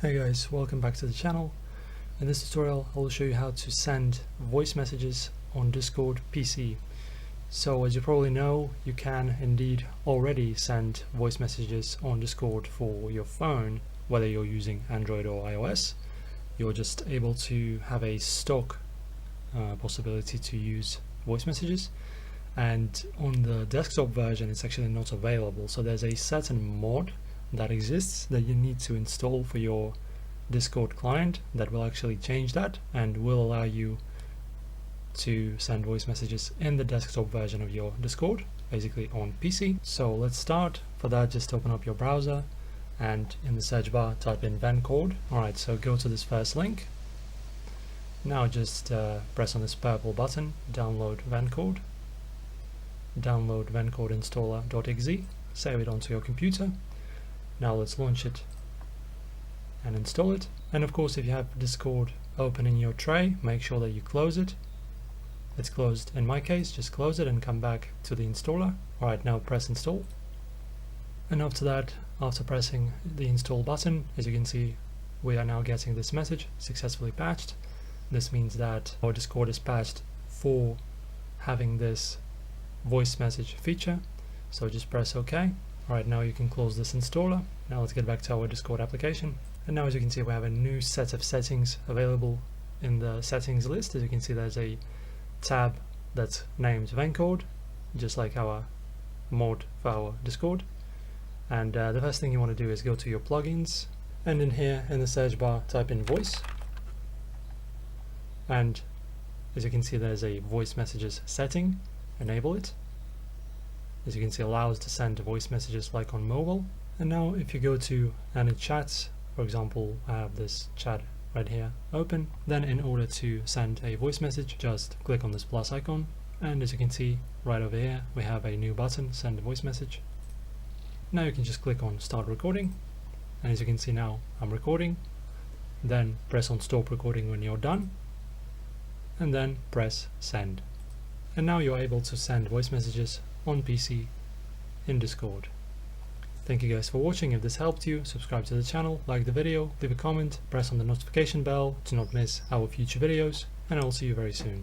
Hey guys, welcome back to the channel. In this tutorial I will show you how to send voice messages on Discord PC. So as you probably know, you can indeed already send voice messages on Discord for your phone, whether you're using Android or iOS. You're just able to have a stock possibility to use voice messages, and on the desktop version it's actually not available. So there's a certain mod that exists that you need to install for your Discord client that will actually change that and will allow you to send voice messages in the desktop version of your Discord, basically on PC. So let's start. For that, just open up your browser and in the search bar type in Vencord. Alright, so go to this first link. Now just press on this purple button, download Vencord. Download Vencord installer.exe, save it onto your computer. Now let's launch it and install it. And of course, if you have Discord open in your tray, make sure that you close it. It's closed in my case, just close it and come back to the installer. Alright, now press install. And after that, after pressing the install button, as you can see, we are now getting this message, successfully patched. This means that our Discord is patched for having this voice message feature. So just press OK. Alright, now you can close this installer. Now let's get back to our Discord application. And now as you can see, we have a new set of settings available in the settings list. As you can see, there's a tab that's named Vencord, just like our mod for our Discord. And the first thing you want to do is go to your plugins, and in here in the search bar type in voice. And as you can see, there's a voice messages setting. Enable it. As you can see, allows to send voice messages like on mobile. And now if you go to any chats, for example, I have this chat right here open, then in order to send a voice message, just click on this plus icon, and as you can see right over here, we have a new button, send a voice message. Now you can just click on start recording, and as you can see now I'm recording. Then press on stop recording when you're done, and then press send. And now you're able to send voice messages on PC in Discord. Thank you guys for watching. If this helped you, subscribe to the channel, like the video, leave a comment, press on the notification bell to not miss our future videos, and I'll see you very soon.